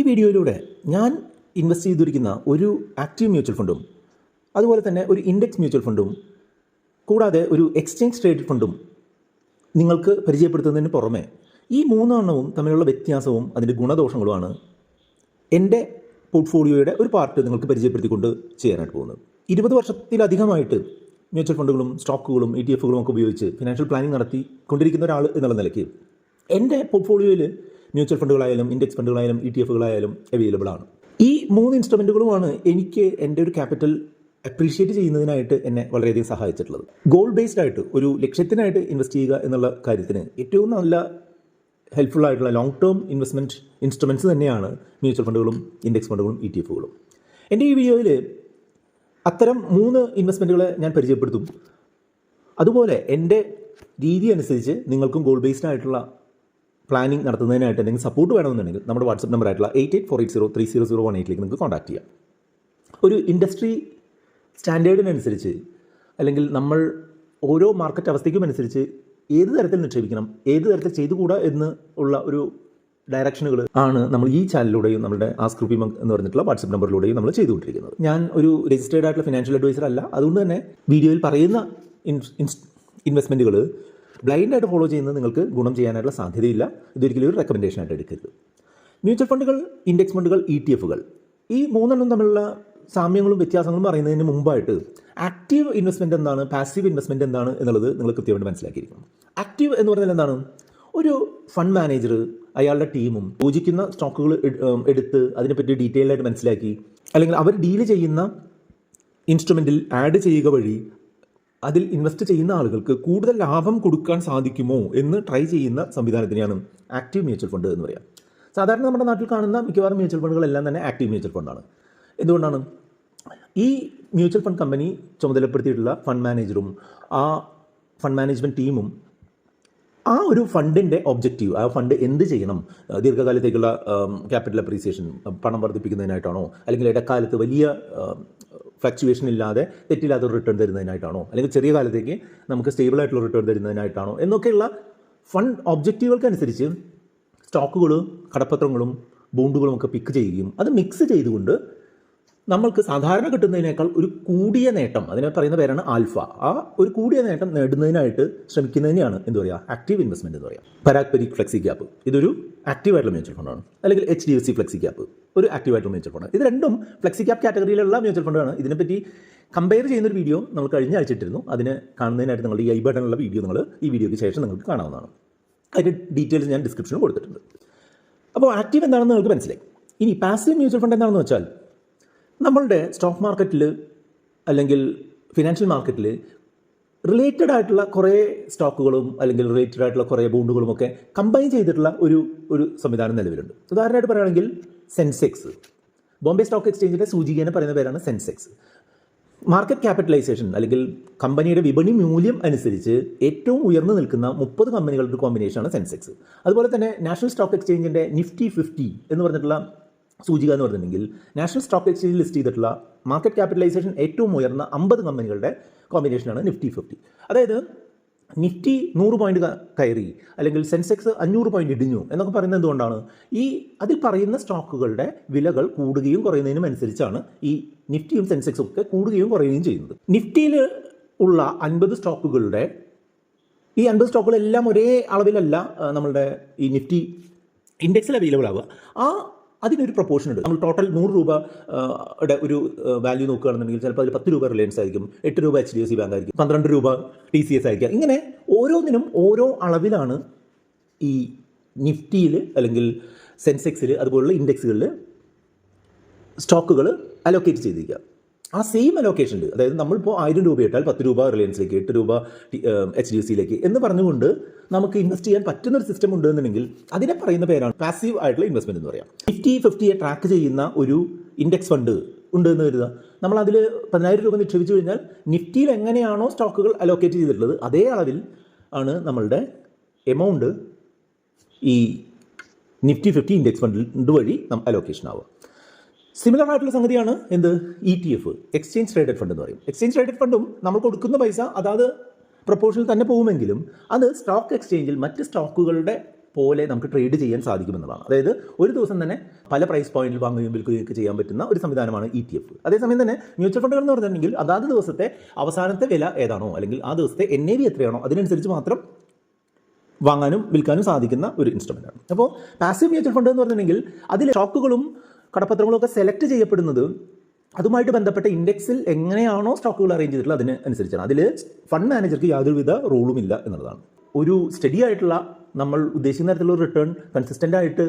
വീഡിയോയിലൂടെ ഞാൻ ഇൻവെസ്റ്റ് ചെയ്തിരിക്കുന്ന ഒരു ആക്റ്റീവ് മ്യൂച്വൽ ഫണ്ടും അതുപോലെ തന്നെ ഒരു ഇൻഡെക്സ് മ്യൂച്വൽ ഫണ്ടും കൂടാതെ ഒരു എക്സ്ചേഞ്ച് ട്രേഡഡ് ഫണ്ടും നിങ്ങൾക്ക് പരിചയപ്പെടുത്തുന്നതിന് പുറമെ ഈ മൂന്നെണ്ണവും തമ്മിലുള്ള വ്യത്യാസവും അതിൻ്റെ ഗുണദോഷങ്ങളുമാണ് എൻ്റെ പോർട്ട്ഫോളിയോയുടെ ഒരു പാർട്ട് നിങ്ങൾക്ക് പരിചയപ്പെടുത്തിക്കൊണ്ട് ചെയ്യാനായിട്ട് പോകുന്നത്. 20 വർഷത്തിലധികമായിട്ട് മ്യൂച്വൽ ഫണ്ടുകളും സ്റ്റോക്കുകളും ETF ഒക്കെ ഉപയോഗിച്ച് ഫിനാൻഷ്യൽ പ്ലാനിങ് നടത്തി കൊണ്ടിരിക്കുന്ന ഒരാൾ എന്നുള്ള നിലയ്ക്ക് എൻ്റെ പോർട്ട്ഫോളിയോയിൽ മ്യൂച്വൽ ഫണ്ടുകളായാലും ഇൻഡെക്സ് ഫണ്ടുകളായാലും ETF അവൈലബിൾ ആണ്. ഈ 3 ഇൻസ്ട്രുമെൻറ്റുകളുമാണ് എനിക്ക് എൻ്റെ ഒരു ക്യാപിറ്റൽ അപ്രീഷിയേറ്റ് ചെയ്യുന്നതിനായിട്ട് എന്നെ വളരെയധികം സഹായിച്ചിട്ടുള്ളത്. ഗോൾ ബേസ്ഡ് ആയിട്ട് ഒരു ലക്ഷ്യത്തിനായിട്ട് ഇൻവെസ്റ്റ് ചെയ്യുക എന്നുള്ള കാര്യത്തിന് ഏറ്റവും നല്ല ഹെൽപ്ഫുൾ ആയിട്ടുള്ള ലോങ് ടേം ഇൻവെസ്റ്റ്മെൻറ്റ് ഇൻസ്ട്രുമെൻറ്റ്സ് തന്നെയാണ് മ്യൂച്വൽ ഫണ്ടുകളും ഇൻഡെക്സ് ഫണ്ടുകളും ETF എൻ്റെ ഈ വീഡിയോയിൽ അത്തരം 3 ഇൻവെസ്റ്റ്മെൻറ്റുകളെ ഞാൻ പരിചയപ്പെടുത്തും. അതുപോലെ എൻ്റെ രീതി അനുസരിച്ച് നിങ്ങൾക്കും ഗോൾ ബേസ്ഡ് ആയിട്ടുള്ള പ്ലാനിങ് നടത്തുന്നതിനായിട്ട് എന്തെങ്കിലും സപ്പോർട്ട് വേണമെന്നുണ്ടെങ്കിൽ നമ്മുടെ വാട്സപ്പ് നമ്പർ ആയിട്ടുള്ള 8848030018 നിങ്ങൾക്ക് കോൺടാക്ട് ചെയ്യാം. ഒരു ഇൻഡസ്ട്രി സ്റ്റാൻഡേർഡിനനുസരിച്ച് അല്ലെങ്കിൽ നമ്മൾ ഓരോ മാർക്കറ്റ് അവസ്ഥയ്ക്കും അനുസരിച്ച് ഏത് തരത്തിൽ നിക്ഷേപിക്കണം, ഏത് തരത്തിൽ ചെയ്തുകൂടാ എന്ന് ഉള്ള ഒരു ഡയറക്ഷനുകൾ ആണ് നമ്മൾ ഈ ചാനലിലൂടെയും നമ്മുടെ ആസ്ക് റുപ്പി മങ്ക് എന്ന് പറഞ്ഞിട്ടുള്ള വാട്സപ്പ് നമ്പറിലൂടെയും നമ്മൾ ചെയ്തുകൊണ്ടിരിക്കുന്നത്. ഞാൻ ഒരു രജിസ്റ്റേർഡ് ആയിട്ടുള്ള ഫിനാൻഷ്യൽ അഡ്വൈസർ അല്ല. അതുകൊണ്ട് തന്നെ വീഡിയോയിൽ പറയുന്ന ഇൻവെസ്റ്റ്മെൻറ്റുകൾ ബ്ലൈൻഡായിട്ട് ഫോളോ ചെയ്യുന്നത് നിങ്ങൾക്ക് ഗുണം ചെയ്യാനായിട്ടുള്ള സാധ്യതയില്ല. ഇതൊരിക്കലും ഒരു റെക്കമെൻഡേഷൻ ആയിട്ട് എടുക്കരുത്. മ്യൂച്വൽ ഫണ്ടുകൾ, ഇൻഡെക്സ് ഫണ്ടുകൾ, ETF ഈ 3 തമ്മിലുള്ള സാമ്യങ്ങളും വ്യത്യാസങ്ങളും പറയുന്നതിന് മുമ്പായിട്ട് ആക്റ്റീവ് ഇൻവെസ്റ്റ്മെൻറ്റ് എന്താണ്, പാസീവ് ഇൻവെസ്റ്റ്മെൻറ്റ് എന്താണ് എന്നുള്ളത് നിങ്ങൾ കൃത്യമായിട്ട് മനസ്സിലാക്കിയിരിക്കണം. ആക്റ്റീവ് എന്ന് പറഞ്ഞാൽ എന്താണ്? ഒരു ഫണ്ട് മാനേജർ അയാളുടെ ടീമും യോജിക്കുന്ന സ്റ്റോക്കുകൾ എടുത്ത് അതിനെപ്പറ്റി ഡീറ്റെയിൽ ആയിട്ട് മനസ്സിലാക്കി അല്ലെങ്കിൽ അവർ ഡീൽ ചെയ്യുന്ന ഇൻസ്ട്രുമെൻറ്റിൽ ആഡ് ചെയ്യുക വഴി അതിൽ ഇൻവെസ്റ്റ് ചെയ്യുന്ന ആളുകൾക്ക് കൂടുതൽ ലാഭം കൊടുക്കാൻ സാധിക്കുമോ എന്ന് ട്രൈ ചെയ്യുന്ന സംവിധാനത്തിനെയാണ് ആക്റ്റീവ് മ്യൂച്വൽ ഫണ്ട് എന്ന് പറയുക. സാധാരണ നമ്മുടെ നാട്ടിൽ കാണുന്ന മിക്കവാറും മ്യൂച്വൽ ഫണ്ടുകളെല്ലാം തന്നെ ആക്റ്റീവ് മ്യൂച്വൽ ഫണ്ടാണ്. എന്തുകൊണ്ടാണ്? ഈ മ്യൂച്വൽ ഫണ്ട് കമ്പനി ചുമതലപ്പെടുത്തിയിട്ടുള്ള ഫണ്ട് മാനേജറും ആ ഫണ്ട് മാനേജ്മെൻറ്റ് ടീമും ആ ഒരു ഫണ്ടിൻ്റെ ഒബ്ജക്റ്റീവ്, ആ ഫണ്ട് എന്ത് ചെയ്യണം, ദീർഘകാലത്തേക്കുള്ള ക്യാപിറ്റൽ അപ്രീസിയേഷൻ, പണം വർദ്ധിപ്പിക്കുന്നതിനായിട്ടാണോ, അല്ലെങ്കിൽ ഇടക്കാലത്ത് വലിയ ഫ്ലക്ച്വേഷൻ ഇല്ലാതെ തെറ്റില്ലാത്ത ഒരു റിട്ടേൺ തരുന്നതിനായിട്ടാണോ, അല്ലെങ്കിൽ ചെറിയ കാലത്തേക്ക് നമുക്ക് സ്റ്റേബിൾ ആയിട്ടുള്ള റിട്ടേൺ തരുന്നതിനായിട്ടാണോ എന്നൊക്കെയുള്ള ഫണ്ട് ഒബ്ജക്റ്റീവുകൾക്കനുസരിച്ച് സ്റ്റോക്കുകളും കടപ്പത്രങ്ങളും ബോണ്ടുകളും ഒക്കെ പിക്ക് ചെയ്യുകയും അത് മിക്സ് ചെയ്തുകൊണ്ട് നമ്മൾക്ക് സാധാരണ കിട്ടുന്നതിനേക്കാൾ ഒരു കൂടിയ നേട്ടം, അതിനെ പറയുന്ന പേരാണ് ആൽഫ, ആ ഒരു കൂടിയ നേട്ടം നേടുന്നതിനായിട്ട് ശ്രമിക്കുന്നതിനെയാണ് എന്ത് പറയുക, ആക്റ്റീവ് ഇൻവെസ്റ്റ്മെൻറ്റ് എന്ന് പറയുക. പരാഗ് പരീഖ് ഫ്ലെക്സി ക്യാപ്പ് ഇതൊരു ആക്റ്റീവായിട്ടുള്ള മ്യൂച്വൽ ഫണ്ടാണ്. അല്ലെങ്കിൽ HDFC ഫ്ലെക്സി ക്യാപ്പ് ഒരു ആക്റ്റീവായിട്ടുള്ള മ്യൂച്വൽ ഫണ്ടാണ്. ഇത് രണ്ടും ഫ്ലെക്സി ക്യാപ്പ് കാറ്റഗറിയിലുള്ള മ്യൂച്വൽ ഫണ്ടാണ്. ഇതിനെപ്പറ്റി കമ്പയർ ചെയ്യുന്നൊരു വീഡിയോ നമ്മൾ കഴിഞ്ഞ ആഴ്ച ഇട്ടിരുന്നു. അതിന് കാണുന്നതിനായിട്ട് നിങ്ങളുടെ ഈ ബട്ടണിലുള്ള വീഡിയോ നിങ്ങൾ ഈ വീഡിയോയ്ക്ക് ശേഷം നിങ്ങൾക്ക് കാണാവുന്നതാണ്. അതിൻ്റെ ഡീറ്റെയിൽസ് ഞാൻ ഡിസ്ക്രിപ്ഷനിൽ കൊടുത്തിട്ടുണ്ട്. അപ്പോൾ ആക്റ്റീവ് എന്താണെന്ന് നിങ്ങൾക്ക് മനസ്സിലായി. ഇനി പാസീവ് മ്യൂച്വൽ ഫണ്ട് എന്താണെന്ന് വെച്ചാൽ നമ്മളുടെ സ്റ്റോക്ക് മാർക്കറ്റിൽ അല്ലെങ്കിൽ ഫിനാൻഷ്യൽ മാർക്കറ്റിൽ റിലേറ്റഡ് ആയിട്ടുള്ള കുറേ സ്റ്റോക്കുകളും അല്ലെങ്കിൽ റിലേറ്റഡ് ആയിട്ടുള്ള കുറേ ബോണ്ടുകളും ഒക്കെ കമ്പൈൻ ചെയ്തിട്ടുള്ള ഒരു സംവിധാനം നിലവിലുണ്ട്. ഉദാഹരണമായിട്ട് പറയുകയാണെങ്കിൽ സെൻസെക്സ്, ബോംബെ സ്റ്റോക്ക് എക്സ്ചേഞ്ചിൻ്റെ സൂചികേനെ പറയുന്ന പേരാണ് സെൻസെക്സ്. മാർക്കറ്റ് ക്യാപിറ്റലൈസേഷൻ അല്ലെങ്കിൽ കമ്പനിയുടെ വിപണി മൂല്യം അനുസരിച്ച് ഏറ്റവും ഉയർന്നു നിൽക്കുന്ന 30 കമ്പനികളുടെ കോമ്പിനേഷനാണ് സെൻസെക്സ്. അതുപോലെ തന്നെ നാഷണൽ സ്റ്റോക്ക് എക്സ്ചേഞ്ചിൻ്റെ നിഫ്റ്റി 50 എന്ന് പറഞ്ഞിട്ടുള്ള സൂചിക എന്ന് പറഞ്ഞിട്ടുണ്ടെങ്കിൽ നാഷണൽ സ്റ്റോക്ക് എക്സ്ചേഞ്ചിൽ ലിസ്റ്റ് ചെയ്തിട്ടുള്ള മാർക്കറ്റ് ക്യാപിറ്റലൈസേഷൻ ഏറ്റവും ഉയർന്ന 50 കമ്പനികളുടെ കോമ്പിനേഷനാണ് നിഫ്റ്റി 50. അതായത് നിഫ്റ്റി 100 പോയിന്റ് കയറി അല്ലെങ്കിൽ സെൻസെക്സ് 500 പോയിന്റ് ഇടിഞ്ഞു എന്നൊക്കെ പറയുന്നത് എന്തുകൊണ്ടാണ്? ഈ അതിൽ പറയുന്ന സ്റ്റോക്കുകളുടെ വിലകൾ കൂടുകയും കുറയുന്നതിനും അനുസരിച്ചാണ് ഈ നിഫ്റ്റിയും സെൻസെക്സും ഒക്കെ കൂടുകയും കുറയുകയും ചെയ്യുന്നത്. നിഫ്റ്റിയിൽ ഉള്ള 50 സ്റ്റോക്കുകളുടെ ഈ 50 സ്റ്റോക്കുകളെല്ലാം ഒരേ അളവിലല്ല നമ്മളുടെ ഈ നിഫ്റ്റി ഇൻഡെക്സിൽ അവൈലബിൾ ആവുക. അതിനൊരു പ്രൊപ്പോർഷൻ ഉണ്ട്. നമ്മൾ ടോട്ടൽ 100 രൂപയുടെ ഒരു വാല്യൂ നോക്കുകയാണെന്നുണ്ടെങ്കിൽ ചിലപ്പോൾ അതിൽ 10 രൂപ റിലയൻസ് ആയിരിക്കും, 8 രൂപ HDFC ബാങ്ക് ആയിരിക്കും, 12 രൂപ TCS ആയിരിക്കും. ഇങ്ങനെ ഓരോന്നിനും ഓരോ അളവിലാണ് ഈ നിഫ്റ്റിയിൽ അല്ലെങ്കിൽ സെൻസെക്സിൽ അതുപോലുള്ള ഇൻഡെക്സുകളിൽ സ്റ്റോക്കുകൾ അലോക്കേറ്റ് ചെയ്തിരിക്കുക. ആ സെയിം അലോക്കേഷനിൽ, അതായത് നമ്മളിപ്പോൾ 1000 രൂപ ഇട്ടാൽ 10 രൂപ റിലയൻസിലേക്ക്, 8 രൂപ HDFCയിലേക്ക് എന്ന് പറഞ്ഞുകൊണ്ട് നമുക്ക് ഇൻവെസ്റ്റ് ചെയ്യാൻ പറ്റുന്നൊരു സിസ്റ്റം ഉണ്ടെന്നുണ്ടെങ്കിൽ അതിനെ പറയുന്ന പേരാണ് പാസീവ് ആയിട്ടുള്ള ഇൻവെസ്റ്റ്മെൻറ്റ് എന്ന് പറയാം. നിഫ്റ്റി 50യെ ട്രാക്ക് ചെയ്യുന്ന ഒരു ഇൻഡെക്സ് ഫണ്ട് ഉണ്ടെന്ന് കരുതുക. നമ്മൾ അതിൽ 10,000 രൂപ നിക്ഷേപിച്ചു കഴിഞ്ഞാൽ നിഫ്റ്റിയിൽ എങ്ങനെയാണോ സ്റ്റോക്കുകൾ അലോക്കേറ്റ് ചെയ്തിട്ടുള്ളത് അതേ അളവിൽ ആണ് നമ്മളുടെ എമൗണ്ട് ഈ നിഫ്റ്റി 50 ഇൻഡെക്സ് ഫണ്ട് വഴി അലോക്കേഷൻ ആവുക. സിമിലർ ആയിട്ടുള്ള സംഗതിയാണ് എന്ത്, ETF എക്സ്ചേഞ്ച് ട്രേഡഡ് ഫണ്ട് എന്ന് പറയും. എക്സ്ചേഞ്ച് ട്രേഡഡ് ഫണ്ടും നമ്മൾ കൊടുക്കുന്ന പൈസ അതാത് പ്രൊപ്പോർഷനിൽ തന്നെ പോകുമെങ്കിലും അത് സ്റ്റോക്ക് എക്സ്ചേഞ്ചിൽ മറ്റ് സ്റ്റോക്കുകളുടെ പോലെ നമുക്ക് ട്രേഡ് ചെയ്യാൻ സാധിക്കുമെന്നതാണ്. അതായത് ഒരു ദിവസം തന്നെ പല പ്രൈസ് പോയിന്റിൽ വാങ്ങുകയും വിൽക്കുകയൊക്കെ ചെയ്യാൻ പറ്റുന്ന ഒരു സംവിധാനമാണ് ETF. അതേസമയം തന്നെ മ്യൂച്വൽ ഫണ്ടുകൾ എന്ന് പറഞ്ഞിട്ടുണ്ടെങ്കിൽ അതാത് ദിവസത്തെ അവസാനത്തെ വില ഏതാണോ അല്ലെങ്കിൽ ആ ദിവസത്തെ NAV എത്രയാണോ അതിനനുസരിച്ച് മാത്രം വാങ്ങാനും വിൽക്കാനും സാധിക്കുന്ന ഒരു ഇൻസ്ട്രുമെൻ്റാണ്. അപ്പോൾ പാസീവ് മ്യൂച്വൽ ഫണ്ട് എന്ന് പറഞ്ഞിട്ടുണ്ടെങ്കിൽ അതിൽ സ്റ്റോക്കുകളും കടപ്പത്രങ്ങളും ഒക്കെ സെലക്ട് ചെയ്യപ്പെടുന്നത് അതുമായിട്ട് ബന്ധപ്പെട്ട ഇൻഡെക്സിൽ എങ്ങനെയാണോ സ്റ്റോക്കുകൾ അറേഞ്ച് ചെയ്തിട്ടുള്ളത് അതിന് അനുസരിച്ചാണ്. അതിൽ ഫണ്ട് മാനേജർക്ക് യാതൊരുവിധ റോളും ഇല്ല എന്നുള്ളതാണ്. ഒരു സ്റ്റഡി ആയിട്ടുള്ള നമ്മൾ ഉദ്ദേശിക്കുന്ന തരത്തിലുള്ള റിട്ടേൺ കൺസിസ്റ്റൻ്റ് ആയിട്ട്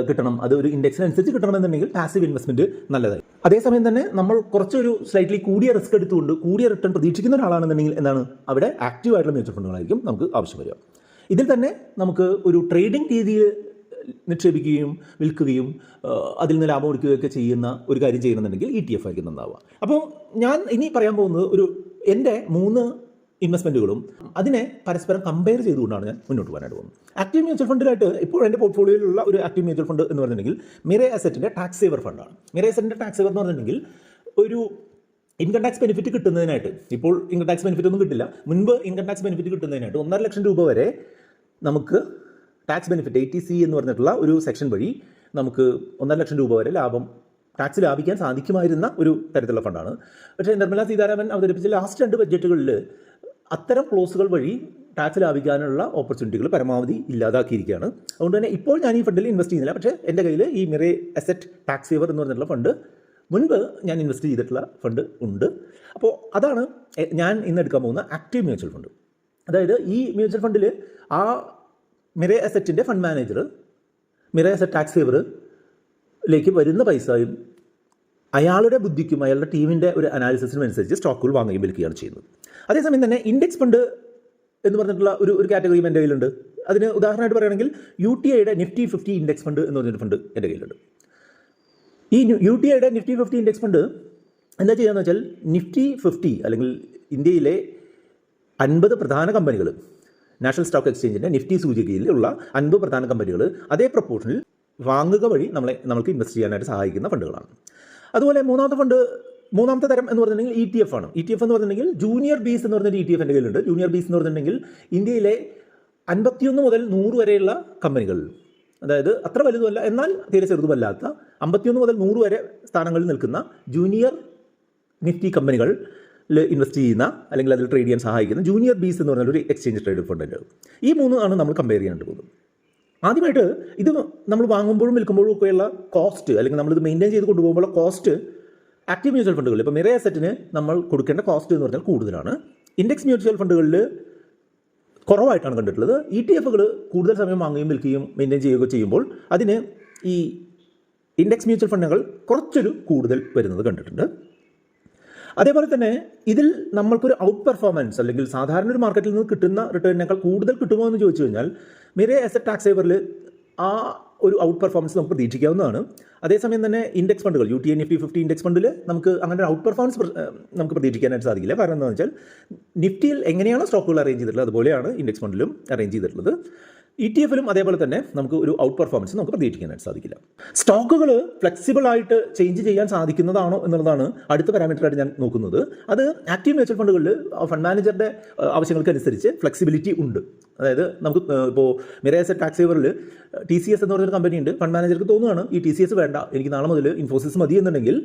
കിട്ടണം, അത് ഒരു ഇൻഡെക്സിനനുസരിച്ച് കിട്ടണമെന്നുണ്ടെങ്കിൽ പാസീവ് ഇൻവെസ്റ്റ്മെൻറ്റ് നല്ലതായി. അതേസമയം തന്നെ നമ്മൾ കുറച്ചൊരു സ്ലൈറ്റ്ലി കൂടിയ റിസ്ക് എടുത്തുകൊണ്ട് കൂടിയ റിട്ടേൺ പ്രതീക്ഷിക്കുന്ന ഒരാളാണെന്നുണ്ടെങ്കിൽ എന്താണ് അവിടെ ആക്റ്റീവ് ആയിട്ടുള്ള മ്യൂച്വൽ ഫണ്ടുകളായിരിക്കും നമുക്ക് ആവശ്യം വരിക. ഇതിൽ തന്നെ നമുക്ക് ഒരു ട്രേഡിംഗ് രീതിയിൽ നിക്ഷേപിക്കുകയും വിൽക്കുകയും അതിൽ നിന്ന് ലാഭം എടുക്കുകയൊക്കെ ചെയ്യുന്ന ഒരു കാര്യം ചെയ്യുന്നുണ്ടെങ്കിൽ ETF ആയിരിക്കും നന്നാവുക. അപ്പോൾ ഞാൻ ഇനി പറയാൻ പോകുന്നത് എൻ്റെ 3 ഇൻവെസ്റ്റ്മെൻറ്റുകളും അതിനെ പരസ്പരം കമ്പയർ ചെയ്തുകൊണ്ടാണ് ഞാൻ മുന്നോട്ട് പോകാനായിട്ട് പോകുന്നത്. ആക്റ്റീവ് മ്യൂച്വൽ ഫണ്ടിലായിട്ട് ഇപ്പോൾ എൻ്റെ പോർട്ട്ഫോളിയോയിലുള്ള ഒരു ആക്റ്റീവ് മ്യൂച്വൽ ഫണ്ട് എന്ന് പറഞ്ഞിട്ടുണ്ടെങ്കിൽ മിറേ അസറ്റിൻ്റെ ടാക്സ് സേവർ ഫണ്ടാണ്. മിറേ അസറ്റിൻ്റെ ടാക്സ് സേവർ എന്ന് പറഞ്ഞിട്ടുണ്ടെങ്കിൽ ഒരു ഇൻകം ടാക്സ് ബെനിഫിറ്റ് കിട്ടുന്നതിനായിട്ട്, ഇപ്പോൾ ഇൻകം ടാക്സ് ബെനിഫിറ്റ് ഒന്നും കിട്ടില്ല, മുൻപ് ഇൻകം ടാക്സ് ബെനിഫിറ്റ് കിട്ടുന്നതിനായിട്ട് 1.5 ലക്ഷം രൂപ വരെ നമുക്ക് ടാക്സ് ബെനിഫിറ്റ് ATC എന്ന് പറഞ്ഞിട്ടുള്ള ഒരു സെക്ഷൻ വഴി നമുക്ക് 1.5 ലക്ഷം രൂപ വരെ ടാക്സ് ലാഭിക്കാൻ സാധിക്കുമായിരുന്ന ഒരു തരത്തിലുള്ള ഫണ്ടാണ്. പക്ഷേ നിർമ്മല സീതാരാമൻ അവതരിപ്പിച്ച ലാസ്റ്റ് 2 ബഡ്ജറ്റുകളിൽ അത്തരം ക്ലോസുകൾ വഴി ടാക്സ് ലാഭിക്കാനുള്ള ഓപ്പർച്യൂണിറ്റികൾ പരമാവധി ഇല്ലാതാക്കിയിരിക്കുകയാണ്. അതുകൊണ്ട് തന്നെ ഇപ്പോൾ ഞാൻ ഈ ഫണ്ടിൽ ഇൻവെസ്റ്റ് ചെയ്യുന്നില്ല. പക്ഷേ എൻ്റെ കയ്യിൽ ഈ മിറേ അസറ്റ് ടാക്സ് സേവർ എന്ന് പറഞ്ഞിട്ടുള്ള ഫണ്ട് മുൻപ് ഞാൻ ഇൻവെസ്റ്റ് ചെയ്തിട്ടുള്ള ഫണ്ട് ഉണ്ട്. അപ്പോൾ അതാണ് ഞാൻ ഇന്ന് എടുക്കാൻ പോകുന്ന ആക്റ്റീവ് മ്യൂച്വൽ ഫണ്ട്. അതായത് ഈ മ്യൂച്വൽ ഫണ്ടിൽ ആ മിറേ അസറ്റിൻ്റെ fund manager Mirae asset tax സേവറിലേക്ക് വരുന്ന പൈസയും അയാളുടെ ബുദ്ധിക്കും അയാളുടെ ടീമിൻ്റെ ഒരു അനാലിസിസിനും അനുസരിച്ച് സ്റ്റോക്കുകൾ വാങ്ങുകയും വിൽക്കുകയാണ് ചെയ്യുന്നത്. അതേസമയം തന്നെ ഇൻഡെക്സ് ഫണ്ട് എന്ന് പറഞ്ഞിട്ടുള്ള ഒരു കാറ്റഗറി എൻ്റെ കയ്യിലുണ്ട്. അതിന് ഉദാഹരണമായിട്ട് പറയുകയാണെങ്കിൽ UTIയുടെ നിഫ്റ്റി 50 ഇൻഡെക്സ് ഫണ്ട് എന്ന് പറഞ്ഞൊരു ഫണ്ട് എൻ്റെ കയ്യിലുണ്ട്. ഈ UTIയുടെ നിഫ്റ്റി 50 ഇൻഡെക്സ് ഫണ്ട് എന്താ ചെയ്യുകയെന്ന് വെച്ചാൽ നിഫ്റ്റി 50 അല്ലെങ്കിൽ ഇന്ത്യയിലെ 50 പ്രധാന കമ്പനികൾ, നാഷണൽ സ്റ്റോക്ക് എക്സ്ചേഞ്ചിൻ്റെ നിഫ്റ്റി സൂചികയിലുള്ള 50 പ്രധാന കമ്പനികൾ അതേ പ്രപ്പോർഷനിൽ വാങ്ങുക വഴി നമുക്ക് ഇൻവെസ്റ്റ് ചെയ്യാനായിട്ട് സഹായിക്കുന്ന ഫണ്ടുകളാണ്. അതുപോലെ മൂന്നാമത്തെ തരം എന്ന് പറഞ്ഞിട്ടുണ്ടെങ്കിൽ ETF ആണ്. ETF എന്ന് പറഞ്ഞിട്ടുണ്ടെങ്കിൽ ജൂനിയർ ബീസ് എന്ന് പറഞ്ഞൊരു ETF എൻ്റെ കയ്യിലുണ്ട്. ജൂനിയർ ബീസ് എന്ന് പറഞ്ഞിട്ടുണ്ടെങ്കിൽ ഇന്ത്യയിലെ 51 മുതൽ 100 വരെയുള്ള കമ്പനികൾ, അതായത് അത്ര വലുതുമല്ല എന്നാൽ തീരെ ചെറുതുമല്ലാത്ത 51 മുതൽ 100 വരെ സ്ഥാനങ്ങളിൽ നിൽക്കുന്ന ജൂനിയർ നിഫ്റ്റി കമ്പനികൾ ഇൻവെസ്റ്റ് ചെയ്യുന്ന അല്ലെങ്കിൽ അതിൽ ട്രേഡ് ചെയ്യാൻ സഹായിക്കുന്ന ജൂനിയർ ബീസ് എന്ന് പറഞ്ഞൊരു എക്സ്ചേഞ്ച് ട്രേഡ് ഫണ്ടുണ്ട്. ഈ 3 ആണ് നമ്മൾ കമ്പയർ ചെയ്യാനായിട്ട് പോകുന്നത്. ആദ്യമായിട്ട് ഇത് നമ്മൾ വാങ്ങുമ്പോഴും വിൽക്കുമ്പോഴും ഒക്കെയുള്ള കോസ്റ്റ് അല്ലെങ്കിൽ നമ്മളിത് മെയിൻറ്റെയിൻ ചെയ്ത് കൊണ്ടുപോകുമ്പോഴുള്ള കോസ്റ്റ് ആക്റ്റീവ് മ്യൂച്വൽ ഫണ്ടുകളിൽ ഇപ്പോൾ മിറേ അസറ്റിന് നമ്മൾ കൊടുക്കേണ്ട കോസ്റ്റ് എന്ന് പറഞ്ഞാൽ കൂടുതലാണ്. ഇൻഡെക്സ് മ്യൂച്വൽ ഫണ്ടുകളിൽ കുറവായിട്ടാണ് കണ്ടിട്ടുള്ളത്. ETF കൂടുതൽ സമയം വാങ്ങുകയും വിൽക്കുകയും മെയിൻറ്റെയിൻ ചെയ്യുകയോ ചെയ്യുമ്പോൾ അതിന് ഈ ഇൻഡെക്സ് മ്യൂച്വൽ ഫണ്ടുകൾ കുറച്ചൊരു കൂടുതൽ വരുന്നത് കണ്ടിട്ടുണ്ട്. അതേപോലെ തന്നെ ഇതിൽ നമ്മൾക്കൊരു ഔട്ട് പെർഫോമൻസ് അല്ലെങ്കിൽ സാധാരണ ഒരു മാർക്കറ്റിൽ നിന്ന് കിട്ടുന്ന റിട്ടേണിനേക്കാൾ കൂടുതൽ കിട്ടുമോ എന്ന് ചോദിച്ചു കഴിഞ്ഞാൽ മിറേ അസറ്റ് ടാക്സ് സേവറിൽ ആ ഒരു ഔട്ട് പെർഫോമൻസ് നമുക്ക് പ്രതീക്ഷിക്കാവുന്നതാണ്. അതേസമയം തന്നെ ഇൻഡെക്സ് ഫണ്ടുകൾ UTI നിഫ്റ്റി 50 ഇൻഡെക്സ് ഫണ്ടിൽ നമുക്ക് അങ്ങനെ ഒരു ഔട്ട് പെർഫോമൻസ് നമുക്ക് പ്രതീക്ഷിക്കാനായിട്ട് സാധിക്കില്ല. കാരണം എന്താണെന്ന് വെച്ചാൽ നിഫ്റ്റിയിൽ എങ്ങനെയാണോ സ്റ്റോക്കുകൾ അറേഞ്ച് ചെയ്തിട്ടുള്ളത് അതുപോലെയാണ് ഇൻഡെക്സ് ഫണ്ടിലും അറേഞ്ച് ചെയ്തിട്ടുള്ളത്. ETF-ലും അതേപോലെ തന്നെ നമുക്ക് ഒരു ഔട്ട് പെർഫോമൻസ് നമുക്ക് പ്രതീക്ഷിക്കാനായിട്ട് സാധിക്കില്ല. സ്റ്റോക്കുകൾ ഫ്ലെക്സിബിൾ ആയിട്ട് ചേഞ്ച് ചെയ്യാൻ സാധിക്കുന്നതാണോ എന്നുള്ളതാണ് അടുത്ത പാരാമീറ്ററായിട്ട് ഞാൻ നോക്കുന്നത്. അത് ആക്റ്റീവ് മ്യൂച്വൽ ഫണ്ടുകളിൽ ഫണ്ട് മാനേജറുടെ ആവശ്യങ്ങൾക്കനുസരിച്ച് ഫ്ലെക്സിബിലിറ്റി ഉണ്ട്. അതായത് നമുക്ക് ഇപ്പോൾ മിറേ അസറ്റ് ടാക്സ് സേവറിൽ TCS എന്ന് പറഞ്ഞൊരു കമ്പനി ഉണ്ട്. ഫണ്ട് മാനേജർക്ക് തോന്നുകയാണ് ഈ TCS വേണ്ട, എനിക്ക് നാളെ മുതൽ ഇൻഫോസിസ് മതി എന്നുണ്ടെങ്കിൽ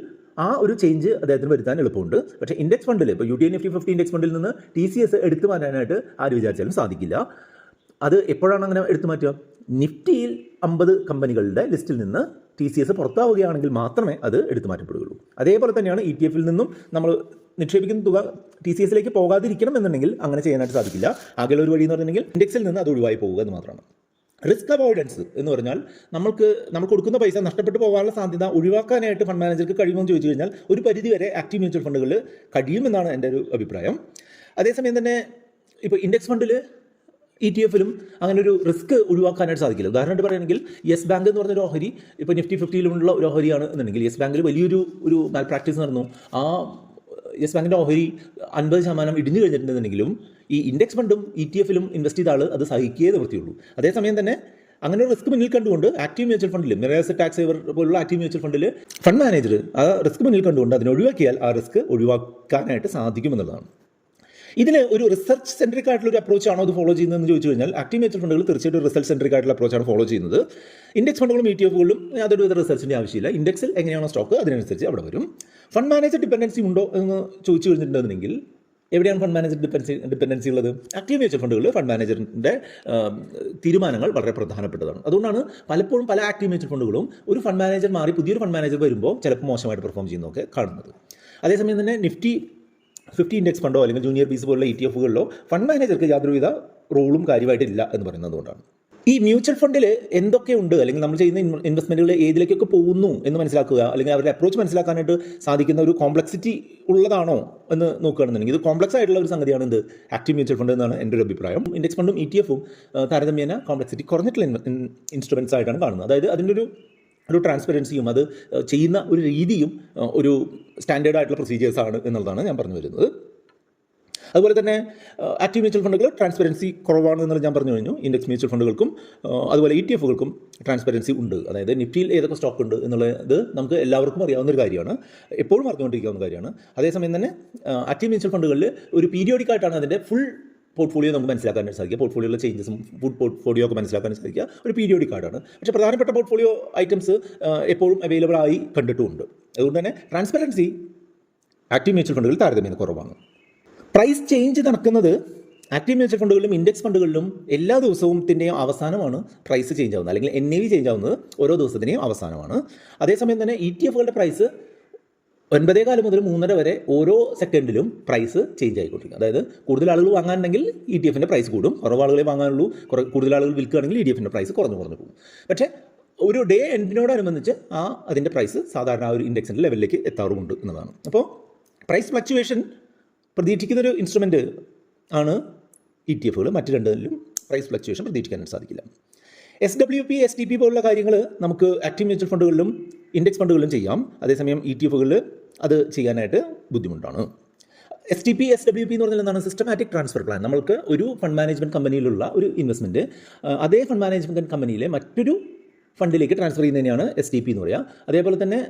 ആ ഒരു ചേഞ്ച് അദ്ദേഹത്തിന് വരുത്താൻ എളുപ്പമുണ്ട്. പക്ഷേ ഇൻഡെക്സ് ഫണ്ടിൽ ഇപ്പോൾ UTI നിഫ്റ്റി 50 ഇൻഡെക്സ് ഫണ്ടിൽ നിന്ന് TCS എടുത്തു മാറ്റാനായിട്ട് ആര് വിചാരിച്ചാലും സാധിക്കില്ല. അത് എപ്പോഴാണ് അങ്ങനെ എടുത്തു മാറ്റുക? നിഫ്റ്റിയിൽ 50 കമ്പനികളുടെ ലിസ്റ്റിൽ നിന്ന് TCS പുറത്താവുകയാണെങ്കിൽ മാത്രമേ അത് എടുത്തു മാറ്റപ്പെടുകയുള്ളൂ. അതേപോലെ തന്നെയാണ് ETF-ൽ നിന്നും നമ്മൾ നിക്ഷേപിക്കുന്ന തുക TCS-ലേക്ക് പോകാതിരിക്കണം എന്നുണ്ടെങ്കിൽ അങ്ങനെ ചെയ്യാനായിട്ട് സാധിക്കില്ല. ആകെയുള്ള ഒരു വഴി എന്ന് പറഞ്ഞിട്ടുണ്ടെങ്കിൽ ഇൻഡെക്സിൽ നിന്ന് അത് ഒഴിവായി പോകുക എന്ന് മാത്രമാണ്. റിസ്ക് അവോയ്ഡൻസ് എന്ന് പറഞ്ഞാൽ നമ്മൾ കൊടുക്കുന്ന പൈസ നഷ്ടപ്പെട്ടു പോകാനുള്ള സാധ്യത ഒഴിവാക്കാനായിട്ട് ഫണ്ട് മാനേജർക്ക് കഴിയുമെന്ന് ചോദിച്ചു കഴിഞ്ഞാൽ ഒരു പരിധിവരെ ആക്റ്റീവ് മ്യൂച്വൽ ഫണ്ടുകളിൽ കഴിയുമെന്നാണ് എൻ്റെ ഒരു അഭിപ്രായം. അതേസമയം തന്നെ ഇപ്പോൾ ഇൻഡെക്സ് ഫണ്ടിൽ ETF-ലും അങ്ങനെ ഒരു റിസ്ക് ഒഴിവാക്കാനായിട്ട് സാധിക്കില്ല. ഉദാഹരണമായിട്ട് പറയുകയാണെങ്കിൽ യെസ് ബാങ്ക് എന്ന് പറഞ്ഞൊരു ഓഹരി ഇപ്പോൾ നിഫ്റ്റി 50-ലുള്ള ഒരു ഓഹരിയാണ് എന്നുണ്ടെങ്കിൽ യെസ് ബാങ്കിൽ വലിയൊരു മാൽ പ്രാക്ടീസ് നടന്നു. ആ യെസ് ബാങ്കിൻ്റെ ഓഹരി 50% ഇടിഞ്ഞു കഴിഞ്ഞിട്ടുണ്ടെന്നുണ്ടെങ്കിലും ഈ ഇൻഡെക്സ് ഫണ്ടും ETF-ലും ഇൻവെസ്റ്റ് ചെയ്ത ആൾ അത് സഹിക്കുകയേ നിവൃത്തിയുള്ളൂ. അതേസമയം തന്നെ അങ്ങനെ ഒരു റിസ്ക് മുന്നിൽ കണ്ടുകൊണ്ട് ആക്റ്റീവ് മ്യൂച്വൽ ഫണ്ടിൽ മിറേ അസറ്റ് ടാക്സ് സേവർ പോലുള്ള ആക്റ്റീവ് മ്യൂച്വൽ ഫണ്ടിൽ ഫണ്ട് മാനേജർ ആ റിസ്ക് മുന്നിൽ കണ്ടുകൊണ്ട് അതിനെ ഒഴിവാക്കിയാൽ ആ റിസ്ക് ഒഴിവാക്കാനായിട്ട് സാധിക്കുമെന്നുള്ളതാണ്. ഇതിൽ ഒരു റിസർച്ച് സെൻട്രിക് ആയിട്ടുള്ള ഒരു അപ്രോച്ച് ആണോ ഇത് ഫോളോ ചെയ്യുന്നതെന്ന് ചോദിച്ചു കഴിഞ്ഞാൽ ആക്റ്റീവ് മ്യൂച്വൽ ഫണ്ടുകൾ തീർച്ചയായിട്ടും റിസർച്ച് സെൻട്രിക് ആയിട്ടുള്ള അപ്രോച്ചാണ് ഫോളോ ചെയ്യുന്നത്. ഇൻഡെക്സ് ഫണ്ടുകളും ETF കളും യാതൊരു വിധ റിസർച്ചിൻ്റെ ആവശ്യമില്ല. ഇൻഡെക്സിൽ എങ്ങനെയാണോ സ്റ്റോക്ക് അതിനനുസരിച്ച് അവിടെ വരും. ഫണ്ട് മാനേജർ ഡിപ്പെൻഡൻസി ഉണ്ടോ എന്ന് ചോദിച്ചു കഴിഞ്ഞിട്ടുണ്ടെങ്കിൽ എവിടെയാണ് ഫണ്ട് മാനേജർ ഡിപ്പെൻഡൻസി ഉള്ളത്? ആക്റ്റീവ് മ്യൂച്വൽ ഫണ്ടുകളിൽ ഫണ്ട് മാനേജറിൻ്റെ തീരുമാനങ്ങൾ വളരെ പ്രധാനപ്പെട്ടതാണ്. അതുകൊണ്ടാണ് പലപ്പോഴും പല ആക്റ്റീവ് മ്യൂച്വൽ ഫണ്ടുകളും ഒരു ഫണ്ട് മാനേജർ മാറി പുതിയൊരു ഫണ്ട് മാനേജർ വരുമ്പോൾ ചിലപ്പോൾ മോശമായിട്ട് പെർഫോം ചെയ്യുന്നതൊക്കെ കാണുന്നത്. അതേസമയം തന്നെ നിഫ്റ്റി 50 ഇൻഡെക്സ് ഫണ്ടോ അല്ലെങ്കിൽ ജൂനിയർ ബീസ് പോലുള്ള ETF-കളിലോ ഫണ്ട് മാനേജർക്ക് യാതൊരുവിധ റോളും കാര്യമായിട്ടില്ല എന്ന് പറയുന്നതുകൊണ്ടാണ്. ഈ മ്യൂച്വൽ ഫണ്ടിൽ എന്തൊക്കെയുണ്ട് അല്ലെങ്കിൽ നമ്മൾ ചെയ്യുന്ന ഇൻവെസ്റ്റ്മെൻറ്റുകൾ ഏതിലേക്കൊക്കെ പോകുന്നു എന്ന് മനസ്സിലാക്കുക അല്ലെങ്കിൽ അവരുടെ അപ്രോച്ച് മനസ്സിലാക്കാനായിട്ട് സാധിക്കുന്ന ഒരു കോംപ്ലക്സിറ്റി ഉള്ളതാണോ എന്ന് നോക്കുകയാണെന്നുണ്ടെങ്കിൽ ഇത് കോംപ്ലക്സ് ആയിട്ടുള്ള ഒരു സംഗതിയാണ് ഇത് ആക്റ്റീവ് മ്യൂച്വൽ ഫണ്ട് എന്നാണ് എൻ്റെ ഒരു അഭിപ്രായം. ഇൻഡെക്സ് ഫണ്ടും ETF-ഉം താരതമ്യേന കോംപ്ലക്സിറ്റി കുറഞ്ഞിട്ടുള്ള ഇൻസ്ട്രുമെൻറ്റ്സ് ആയിട്ടാണ് കാണുന്നത്. അതായത് അതിൻ്റെ ഒരു ട്രാൻസ്പെറൻസിയും അത് ചെയ്യുന്ന ഒരു രീതിയും ഒരു സ്റ്റാൻഡേർഡ് ആയിട്ടുള്ള പ്രൊസീജിയേഴ്സാണ് എന്നുള്ളതാണ് ഞാൻ പറഞ്ഞു വരുന്നത്. അതുപോലെ തന്നെ ആക്റ്റീവ് മ്യൂച്വൽ ഫണ്ടുകൾ ട്രാൻസ്പെറൻസി കുറവാണ് എന്നുള്ളത് ഞാൻ പറഞ്ഞു കഴിഞ്ഞു. ഇൻഡെക്സ് മ്യൂച്വൽ ഫണ്ടുകൾക്കും അതുപോലെ ETF-കൾക്കും ട്രാൻസ്പെറൻസി ഉണ്ട്. അതായത് നിഫ്റ്റിയിൽ ഏതൊക്കെ സ്റ്റോക്ക് ഉണ്ട് എന്നുള്ളത് നമുക്ക് എല്ലാവർക്കും അറിയാവുന്ന ഒരു കാര്യമാണ്, എപ്പോഴും അറിഞ്ഞുകൊണ്ടിരിക്കാവുന്ന കാര്യമാണ്. അതേസമയം തന്നെ ആക്റ്റീവ് മ്യൂച്വൽ ഫണ്ടുകളിൽ ഒരു പീരിയോഡിക് ആയിട്ടാണ് അതിൻ്റെ ഫുൾ പോർട്ട്ഫോളിയോ നമുക്ക് മനസ്സിലാക്കാൻ സാധിക്കുക. പോർട്ട്ഫോളിയോയിലെ ചേഞ്ചസും ഫുഡ് പോർട്ട്ഫോളിയോ ഒക്കെ മനസ്സിലാക്കാൻ സാധിക്കുക ഒരു പീരിയോഡിക് കാർഡാണ്. പക്ഷേ പ്രധാനപ്പെട്ട പോർട്ട്ഫോളിയോ ഐറ്റംസ് എപ്പോഴും അവൈലബിൾ ആയി കണ്ടിട്ടുമുണ്ട്. അതുകൊണ്ട് തന്നെ ട്രാൻസ്പെറൻസി ആക്റ്റീവ് മ്യൂച്വൽ ഫണ്ടുകളിൽ താരതമ്യേന കുറവാണ്. പ്രൈസ് ചേഞ്ച് നടക്കുന്നത് ആക്റ്റീവ് മ്യൂച്വൽ ഫണ്ടുകളിലും ഇൻഡെക്സ് ഫണ്ടുകളിലും എല്ലാ ദിവസത്തിൻ്റെയും അവസാനമാണ് പ്രൈസ് ചേഞ്ച് ആവുന്നത്, അല്ലെങ്കിൽ NAV ചേഞ്ച് ആവുന്നത് ഓരോ ദിവസത്തിൻ്റെയും അവസാനമാണ്. അതേസമയം തന്നെ ETF-കളുടെ പ്രൈസ് 9:15 മുതൽ 3:30 വരെ ഓരോ സെക്കൻഡിലും പ്രൈസ് ചേഞ്ച് ആയിക്കൊണ്ടിരിക്കും. അതായത് കൂടുതൽ ആളുകൾ വാങ്ങാനുണ്ടെങ്കിൽ ETF-ൻ്റെ പ്രൈസ് കൂടും, കുറവ് ആളുകളെ വാങ്ങാനുള്ളൂ, കൂടുതൽ ആളുകൾ വിൽക്കുകയാണെങ്കിൽ ETF-ൻ്റെ പ്രൈസ് കുറഞ്ഞു പോകും. പക്ഷേ ഒരു ഡേ എൻഡിനോടനുബന്ധിച്ച് അതിൻ്റെ പ്രൈസ് സാധാരണ ഒരു ഇൻഡെക്സിൻ്റെ ലെവലിലേക്ക് എത്താറുമുണ്ട് എന്നതാണ്. അപ്പോൾ പ്രൈസ് ഫ്ലക്ച്വേഷൻ പ്രതീക്ഷിക്കുന്നൊരു ഇൻസ്ട്രുമെൻറ്റ് ആണ് ETF-കൾ. മറ്റ് രണ്ടിലും പ്രൈസ് ഫ്ലക്ച്വേഷൻ പ്രതീക്ഷിക്കാനായിട്ട് സാധിക്കില്ല. SWP, STP പോലുള്ള കാര്യങ്ങൾ നമുക്ക് ആക്റ്റീവ് മ്യൂച്വൽ ഫണ്ടുകളിലും ഇൻഡെക്സ് ഫണ്ടുകളിലും ചെയ്യാം. അതേസമയം ETF-കളിൽ അത് ചെയ്യാനായിട്ട് ബുദ്ധിമുട്ടാണ്. STP, SWP എന്ന് പറഞ്ഞാൽ എന്താണ്? Systematic transfer plan. നമ്മൾക്ക് ഒരു ഫണ്ട് മാനേജ്മെൻറ്റ് കമ്പനിയിലുള്ള ഒരു ഇൻവെസ്റ്റ്മെൻറ്റ് അതേ ഫണ്ട് മാനേജ്മെൻറ്റ് കമ്പനിയിലെ മറ്റൊരു ഫണ്ടിലേക്ക് ട്രാൻസ്ഫർ ചെയ്യുന്നതിനെയാണ് STP എന്ന് പറയുക. അതേപോലെ തന്നെ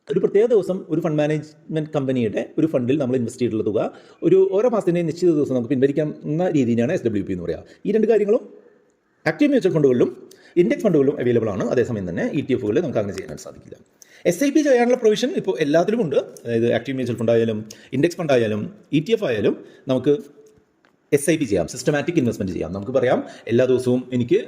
ഒരു പ്രത്യേക ദിവസം ഒരു ഫണ്ട് മാനേജ്മെൻറ്റ് കമ്പനിയുടെ ഒരു ഫണ്ടിൽ നമ്മൾ ഇൻവെസ്റ്റ് ചെയ്തിട്ടുള്ള തുക ഓരോ മാസത്തിൻ്റെ നിശ്ചിത ദിവസം നമുക്ക് പിൻവലിക്കാവുന്ന രീതിയിലാണ് SWP എന്ന് പറയുക. ഈ രണ്ട് കാര്യങ്ങളും ആക്റ്റീവ് മ്യൂച്വൽ ഫണ്ടുകളിലും ഇൻഡെക്സ് ഫണ്ടുകളിലും അവൈലബിൾ ആണ്. അതേസമയം തന്നെ ETF-കളിൽ നമുക്ക് അങ്ങനെ ചെയ്യാൻ സാധിക്കില്ല. SIP ചെയ്യാനുള്ള പ്രൊവിഷൻ ഇപ്പോൾ എല്ലാത്തിലും ഉണ്ട്. അതായത് ആക്റ്റീവ് മ്യൂച്വൽ ഫണ്ടായാലും ഇൻഡെക്സ് ഫണ്ടായാലും ETF ആയാലും നമുക്ക് SIP ചെയ്യാം, സിസ്റ്റമാറ്റിക് ഇൻവെസ്റ്റ്മെൻറ്റ് ചെയ്യാം. നമുക്ക് പറയാം എല്ലാ ദിവസവും എനിക്ക്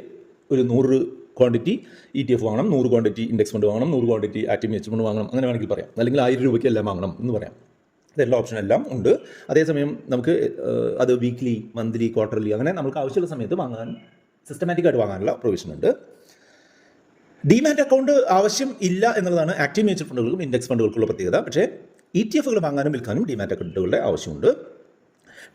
ഒരു 100 ക്വാണ്ടിറ്റി ETF വാങ്ങണം, 100 ക്വാണ്ടിറ്റി ഇൻഡെക്സ് ഫണ്ട് വാങ്ങണം, 100 ക്വാണ്ടിറ്റി ആക്റ്റീവ് മ്യൂച്വൽ ഫണ്ട് വാങ്ങണം, അങ്ങനെ വേണമെങ്കിൽ പറയാം. അല്ലെങ്കിൽ 1000 രൂപയ്ക്ക് എല്ലാം വാങ്ങണം എന്ന് പറയാം. ഇതെല്ലാം ഓപ്ഷൻ എല്ലാം ഉണ്ട്. അതേസമയം നമുക്ക് അത് വീക്ക്ലി, മന്ത്ലി, ക്വാർട്ടർലി അങ്ങനെ നമുക്ക് ആവശ്യമുള്ള സമയത്ത് വാങ്ങാൻ സിസ്റ്റമാറ്റിക്കായിട്ട് വാങ്ങാനുള്ള പ്രൊവിഷൻ ഉണ്ട്. ഡിമാറ്റ് അക്കൗണ്ട് ആവശ്യം ഇല്ല എന്നുള്ളതാണ് ആക്റ്റീവ് മ്യൂച്വൽ ഫണ്ടുകൾക്കും ഇൻഡെക്സ് ഫണ്ടുകൾക്കുള്ള പ്രത്യേകത. പക്ഷേ ETF-കൾ വാങ്ങാനും വിൽക്കാനും ഡിമാറ്റ് അക്കൗണ്ടുകളുടെ ആവശ്യമുണ്ട്.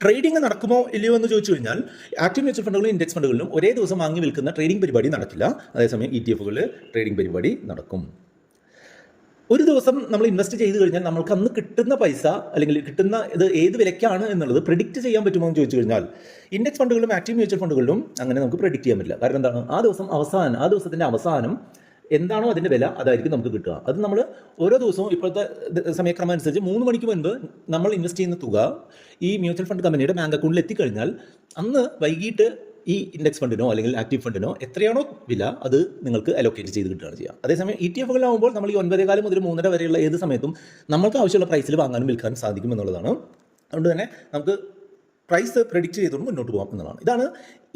ട്രേഡിംഗ് നടക്കുമോ ഇല്ലയോ എന്ന് ചോദിച്ചു കഴിഞ്ഞാൽ ആക്റ്റീവ് മ്യൂച്വൽ ഫണ്ടുകളും ഇൻഡെക്സ് ഫണ്ടുകളിലും ഒരേ ദിവസം വാങ്ങി വിൽക്കുന്ന ട്രേഡിംഗ് പരിപാടി നടക്കില്ല. അതേസമയം ETF-കളിൽ ട്രേഡിംഗ് പരിപാടി നടക്കും. ഒരു ദിവസം നമ്മൾ ഇൻവെസ്റ്റ് ചെയ്ത് കഴിഞ്ഞാൽ നമ്മൾക്ക് അന്ന് കിട്ടുന്ന പൈസ അല്ലെങ്കിൽ കിട്ടുന്ന ഇത് ഏത് വിലയ്ക്കാണ് എന്നുള്ളത് പ്രെഡിക്റ്റ് ചെയ്യാൻ പറ്റുമോ എന്ന് ചോദിച്ചു കഴിഞ്ഞാൽ ഇൻഡെക്സ് ഫണ്ടുകളിലും ആക്റ്റീവ് മ്യൂച്വൽ ഫണ്ടുകളിലും അങ്ങനെ നമുക്ക് പ്രെഡിക്റ്റ് ചെയ്യാൻ പറ്റില്ല. കാരണം എന്താണ്? ആ ദിവസത്തിൻ്റെ അവസാനം എന്താണോ അതിൻ്റെ വില അതായിരിക്കും നമുക്ക് കിട്ടുക. അത് നമ്മൾ ഓരോ ദിവസവും ഇപ്പോഴത്തെ സമയക്രമം അനുസരിച്ച് 3 മണിക്ക് മുൻപ് നമ്മൾ ഇൻവെസ്റ്റ് ചെയ്യുന്ന തുക ഈ മ്യൂച്വൽ ഫണ്ട് കമ്പനിയുടെ ബാങ്ക് അക്കൗണ്ടിൽ എത്തിക്കഴിഞ്ഞാൽ അന്ന് വൈകിട്ട് ഈ ഇൻഡെക്സ് ഫണ്ടിനോ അല്ലെങ്കിൽ ആക്റ്റീവ് ഫണ്ടിനോ എത്രയാണോ വില അത് നിങ്ങൾക്ക് അലോക്കേറ്റ് ചെയ്ത് കിട്ടുകയാണ് ചെയ്യുക. അതേസമയം ETF-കളാകുമ്പോൾ നമ്മൾ ഈ 9:15 മുതൽ 3:30 വരെയുള്ള ഏത് സമയത്തും നമ്മൾക്ക് ആവശ്യമുള്ള പ്രൈസിൽ വാങ്ങാനും വിൽക്കാനും സാധിക്കും എന്നുള്ളതാണ്. അതുകൊണ്ട് തന്നെ നമുക്ക് പ്രൈസ് പ്രെഡിക്റ്റ് ചെയ്തുകൊണ്ട് മുന്നോട്ട് പോകാം എന്നുള്ളതാണ്. ഇതാണ്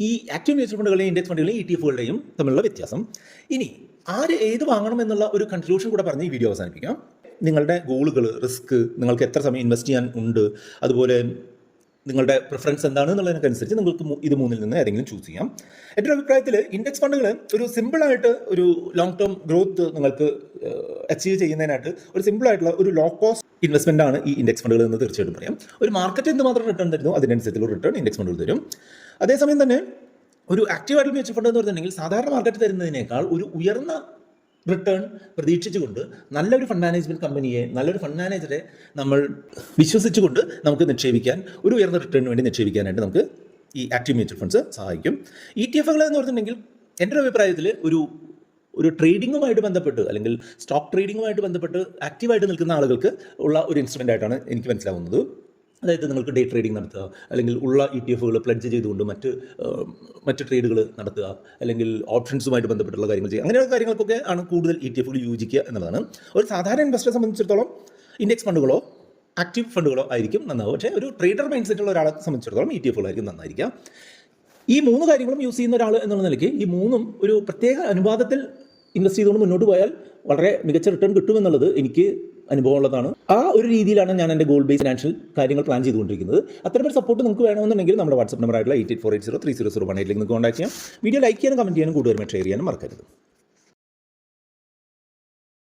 ഈ ആക്റ്റീവ് മ്യൂച്വൽ ഫണ്ടുകളെയും ഇൻഡെക്സ് ഫണ്ടുകളെയും ETF-കളുടെയും തമ്മിലുള്ള വ്യത്യാസം. ഇനി ഏത് വാങ്ങണം എന്നുള്ള ഒരു കൺക്ലൂഷൻ കൂടെ പറഞ്ഞ് ഈ വീഡിയോ അവസാനിപ്പിക്കാം. നിങ്ങളുടെ ഗോളുകൾ, റിസ്ക്, നിങ്ങൾക്ക് എത്ര സമയം ഇൻവെസ്റ്റ് ചെയ്യാൻ ഉണ്ട്, അതുപോലെ നിങ്ങളുടെ പ്രിഫറൻസ് എന്താണ് എന്നുള്ളതിനനുസരിച്ച് നിങ്ങൾക്ക് ഇത് മൂന്നിൽ നിന്ന് ഏതെങ്കിലും ചൂസ് ചെയ്യാം. എൻ്റെ ഒരു അഭിപ്രായത്തിൽ ഇൻഡെക്സ് ഫണ്ടുകൾ ഒരു സിമ്പിളായിട്ട് ഒരു ലോങ് ടേം ഗ്രോത്ത് നിങ്ങൾക്ക് അച്ചീവ് ചെയ്യുന്നതിനായിട്ട് ഒരു സിമ്പിളായിട്ടുള്ള ഒരു ലോ കോസ്റ്റ് ഇൻവെസ്റ്റ്മെൻ്റ് ആണ് ഈ ഇൻഡെക്സ് ഫണ്ടുകൾ എന്ന് തീർച്ചയായിട്ടും പറയാം. ഒരു മാർക്കറ്റ് എന്തുമാത്രം റിട്ടേൺ തരുന്നു അതിനനുസരിച്ചുള്ള റിട്ടേൺ ഇൻഡെക്സ് ഫണ്ടുകൾ തരും. അതേസമയം തന്നെ ഒരു ആക്റ്റീവായിട്ടുള്ള മ്യൂച്വൽ ഫണ്ട് എന്ന് പറഞ്ഞിട്ടുണ്ടെങ്കിൽ സാധാരണ മാർക്കറ്റ് തരുന്നതിനേക്കാൾ ഒരു ഉയർന്ന റിട്ടേൺ പ്രതീക്ഷിച്ചുകൊണ്ട് നല്ലൊരു ഫണ്ട് മാനേജ്മെൻറ്റ് കമ്പനിയെ, നല്ലൊരു ഫണ്ട് മാനേജറെ നമ്മൾ വിശ്വസിച്ചുകൊണ്ട് നമുക്ക് നിക്ഷേപിക്കാൻ, ഒരു ഉയർന്ന റിട്ടേണിന് വേണ്ടി നിക്ഷേപിക്കാനായിട്ട് നമുക്ക് ഈ ആക്റ്റീവ് മ്യൂച്വൽ ഫണ്ട്സ് സഹായിക്കും. ETF-കൾ എന്ന് പറഞ്ഞിട്ടുണ്ടെങ്കിൽ എൻ്റെ ഒരു അഭിപ്രായത്തിൽ ഒരു ട്രേഡിങ്ങുമായിട്ട് ബന്ധപ്പെട്ട് അല്ലെങ്കിൽ സ്റ്റോക്ക് ട്രേഡിങ്ങുമായിട്ട് ബന്ധപ്പെട്ട് ആക്റ്റീവായിട്ട് നിൽക്കുന്ന ആളുകൾക്ക് ഉള്ള ഒരു ഇൻസ്ട്രുമെൻ്റ് ആയിട്ടാണ് എനിക്ക് മനസ്സിലാവുന്നത്. അതായത് നിങ്ങൾക്ക് ഡേ ട്രേഡിംഗ് നടത്തുക, അല്ലെങ്കിൽ ഉള്ള ETF പ്ലഡ്ജ് ചെയ്തുകൊണ്ട് മറ്റ് ട്രേഡുകൾ നടത്തുക, അല്ലെങ്കിൽ ഓപ്ഷൻസുമായിട്ട് ബന്ധപ്പെട്ടുള്ള കാര്യങ്ങൾ ചെയ്യുക. അങ്ങനെയുള്ള കാര്യങ്ങൾക്കൊക്കെ ആണ് കൂടുതൽ ETF യോജിക്കുക എന്നുള്ളതാണ്. ഒരു സാധാരണ ഇൻവെസ്റ്ററെ സംബന്ധിച്ചിടത്തോളം ഇൻഡെക്സ് ഫണ്ടുകളോ ആക്റ്റീവ് ഫണ്ടുകളോ ആയിരിക്കും നന്നാവുക. പക്ഷേ ഒരു ട്രേഡർ മൈൻഡ് സെറ്റുള്ള ഒരാളെ സംബന്ധിച്ചിടത്തോളം ETF നന്നായിരിക്കുക. ഈ 3 കാര്യങ്ങളും യൂസ് ചെയ്യുന്ന ഒരാൾ എന്നുള്ള നിലയ്ക്ക് ഈ 3ഉം ഒരു പ്രത്യേക അനുപാതത്തിൽ ഇൻവെസ്റ്റ് ചെയ്തുകൊണ്ട് മുന്നോട്ട് പോയാൽ വളരെ മികച്ച റിട്ടേൺ കിട്ടുമെന്നുള്ളത് എനിക്ക് അനുഭവമുള്ളതാണ്. ആ ഒരു രീതിയിലാണ് ഞാൻ എൻ്റെ ഗോൾ ബേസ്ഡ് ഫിനാൻഷ്യൽ കാര്യങ്ങൾ പ്ലാൻ ചെയ്തുകൊണ്ടിരിക്കുന്നത്. അത്തരമൊരു സപ്പോർട്ട് നിങ്ങൾക്ക് വേണമെന്നുണ്ടെങ്കിൽ നമ്മുടെ വാട്സ്ആപ്പ് നമ്പർ ആയിട്ടുള്ള 8848030018 നിങ്ങൾക്ക് കോൺടാക്ട് ചെയ്യാം. വീഡിയോ ലൈക്ക് ചെയ്യാനും കമൻറ്റ് ചെയ്യാനും കൂടുതലും ഷെയർ ചെയ്യാനും മറക്കരുത്.